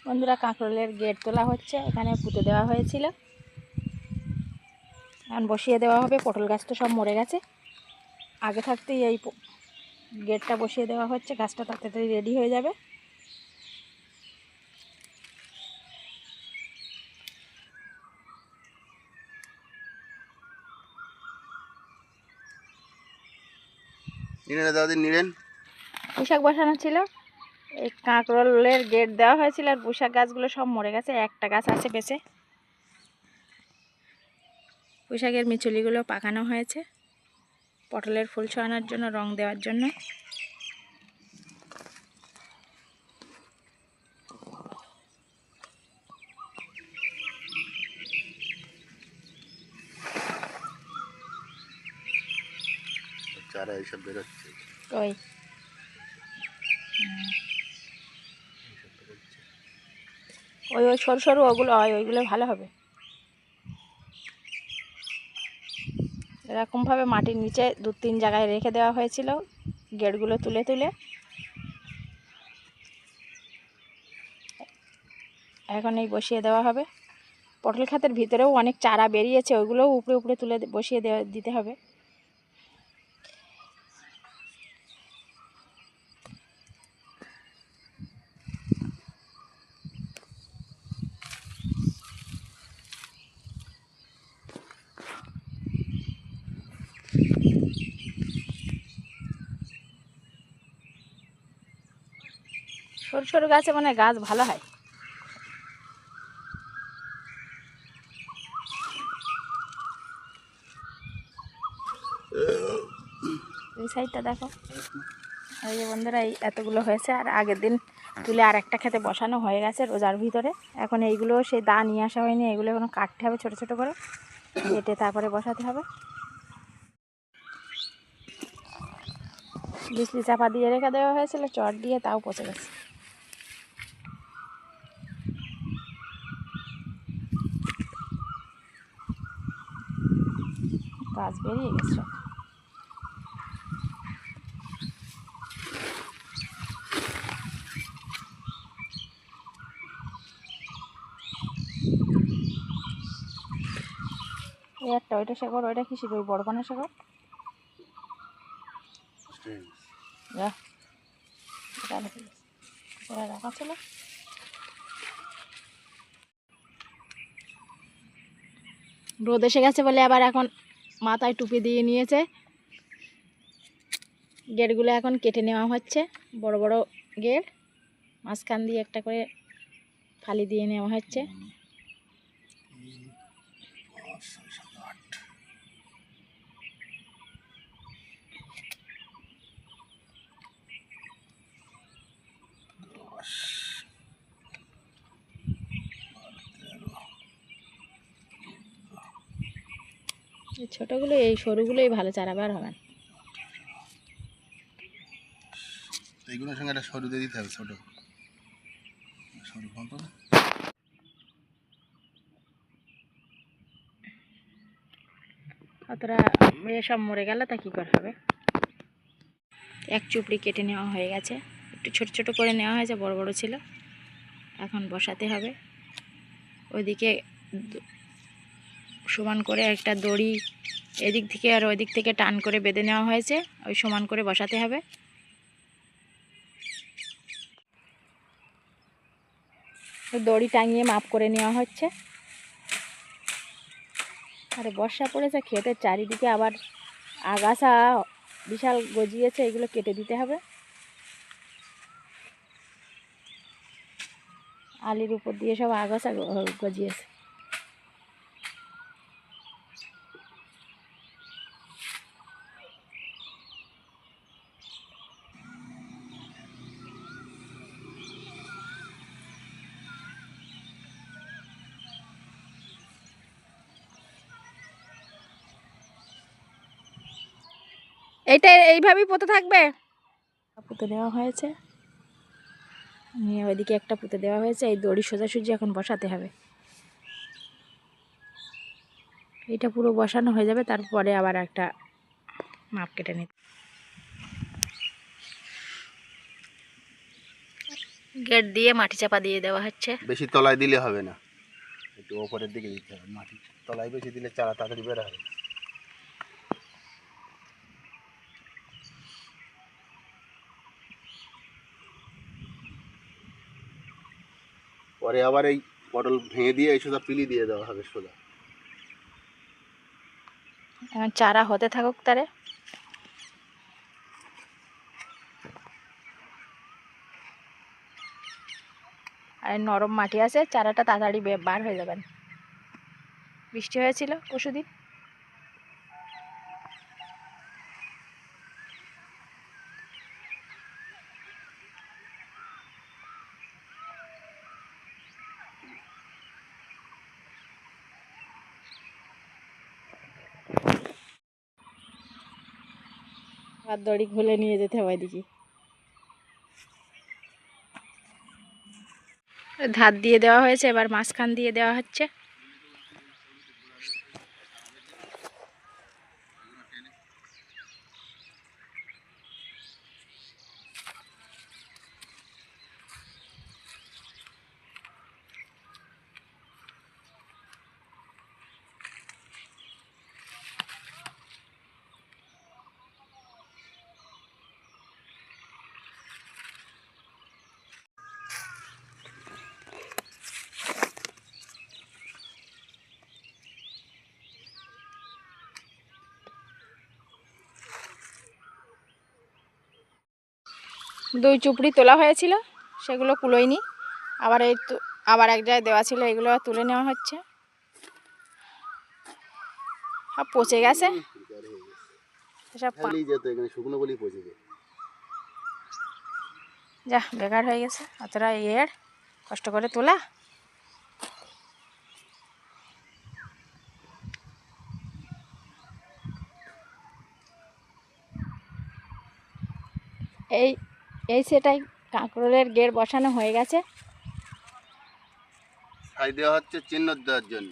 বন্ধুরা, কাঁকরোলের গেট তোলা হচ্ছে। এখানে পুঁতে দেওয়া হয়েছিল, এখন বসিয়ে দেওয়া হবে। পটল গাছ তো সব মরে গেছে, আগে থাকতেই এই গেটটা বসিয়ে দেওয়া হচ্ছে। গাছটা তাড়াতাড়ি রেডি হয়ে যাবে। পুঁইশাক বসানো ছিল, এই কাঁকরোলের গেট দেওয়া হয়েছিল, আর পুঁইশাক গাছগুলো সব মরে গেছে। একটা গাছ আছে বেঁচে। পুঁইশাকের মিচুলিগুলো পাকানো হয়েছে পটলের ফুল ছড়ানোর জন্য, রং দেওয়ার জন্য। চারা এইসব বেরোচ্ছে, ওই ওই ওই সরু সরু ওগুলো ওইগুলো ভালো হবে। এরকমভাবে মাটির নিচে 2-3 জায়গায় রেখে দেওয়া হয়েছিল গেটগুলো তুলে তুলে। এখন এই বসিয়ে দেওয়া হবে। পটল ক্ষেতের ভিতরেও অনেক চারা বেরিয়েছে, ওইগুলোও উপরে উপরে তুলে বসিয়ে দিতে হবে। সরু সরু গাছে মানে গাছ ভালো হয়। এই সাইডটা দেখো, এই যে বন্ধুরা, এই এতগুলো হয়েছে। আর আগের দিন তুলে আর একটা খেতে বসানো হয়ে গেছে রোজার ভিতরে। এখন এইগুলো সেই দা নিয়ে আসা হয়নি, এগুলো এখন কাটতে হবে ছোটো ছোটো করে, কেটে তারপরে বসাতে হবে। বিজলি চাপা দিয়ে রেখে দেওয়া হয়েছিল চট দিয়ে, তাও পচে গেছে। গাছ বেরিয়ে গেছে। এই একটা, ওইটা শেকড়, ওইটা কি শিকড়? বড় কোনো শেকড় রাখা ছিল। রোদ এসে গেছে বলে আবার এখন মাথায় টুপি দিয়ে নিয়েছে। গেটগুলো এখন কেটে নেওয়া হচ্ছে, বড় বড় গেট, মাঝখান দিয়ে একটা করে ফালি দিয়ে নেওয়া হচ্ছে। এই ছোটোগুলো, এই সরুগুলোই ভালো চারা বার হবে। এইগুলোর সঙ্গে একটা সরু দিয়ে দিতে হবে, ছোটো সরু ফটো না। অতটা সব মরে গেল, তা কী করে হবে? এক চুপড়ি কেটে নেওয়া হয়ে গেছে, একটু ছোট ছোট করে নেওয়া হয়েছে, বড় বড় ছিল। এখন বসাতে হবে। ওইদিকে সমান করে একটা দড়ি এদিক থেকে আর ওই দিক থেকে টান করে বেঁধে নেওয়া হয়েছে, ওই সমান করে বসাতে হবে। দড়ি টাঙিয়ে মাপ করে নেওয়া হচ্ছে। আরে বর্ষা পড়েছে, ক্ষেতের চারিদিকে আবার আগাছা বিশাল গজিয়েছে, এগুলো কেটে দিতে হবে। আলির উপর দিয়ে সব আগাছা গজিয়েছে। এইটা এইভাবেই পুঁতে থাকবে। পুঁতে দেওয়া হয়েছে, নিয়ে ওইদিকে একটা পুঁতে দেওয়া হয়েছে। এই দড়ি সোজাসুজি এখন বসাতে হবে। এটা পুরো বসানো হয়ে যাবে, তারপরে আবার একটা মাপ কেটে নিতে। গেট দিয়ে মাটি চাপা দিয়ে দেওয়া হচ্ছে। বেশি তলায় দিলে হবে না, একটু ওপরের দিকে দিতে হবে। মাটি তলায় বেশি দিলে চারা তাড়াতাড়ি বের হবে। পরে আবার এই পটল ভেঙে দিয়ে এই সোজা পিলি দিয়ে দেওয়া হবে সোজা। এখন চারা হতে থাকুক তারে। আর নরম মাটি আছে, চারাটা তাড়াতাড়ি বার হয়ে যাবেন। বৃষ্টি হয়েছিল পরশুদিন। আর দড়ি খুলে নিয়ে যেতে হবে দেখি। ধার দিয়ে দেওয়া হয়েছে, এবার মাঝখান দিয়ে দেওয়া হচ্ছে। দুই চুপড়ি তোলা হয়েছিল, সেগুলো কুলোয়নি। আবার এই আবার এক জায়গায় দেওয়া ছিল, এগুলো তুলে নেওয়া হচ্ছে। সব পচে গেছে, সব শুকনো বলেই পচে যায়। যা বেকার হয়ে গেছে অতটা কষ্ট করে তোলা। এই সেটাই কাঁকরোলের গেট বসানো হয়ে গেছে। ছাই দেওয়া হচ্ছে চিহ্ন দেওয়ার জন্য,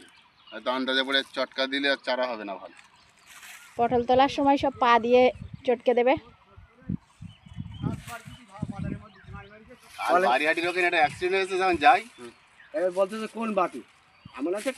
হয়তো আন্দাজে পড়ে চটকা দিলে আর চারা হবে না ভালো। পটল তোলার সময় সব পা দিয়ে চটকে দেবে। আর বাড়ি হাঁটি লোকের একটা অ্যাক্সিডেন্ট হয়েছে, যখন যাই এবার বলতেছে কোন বাটি আমার আছে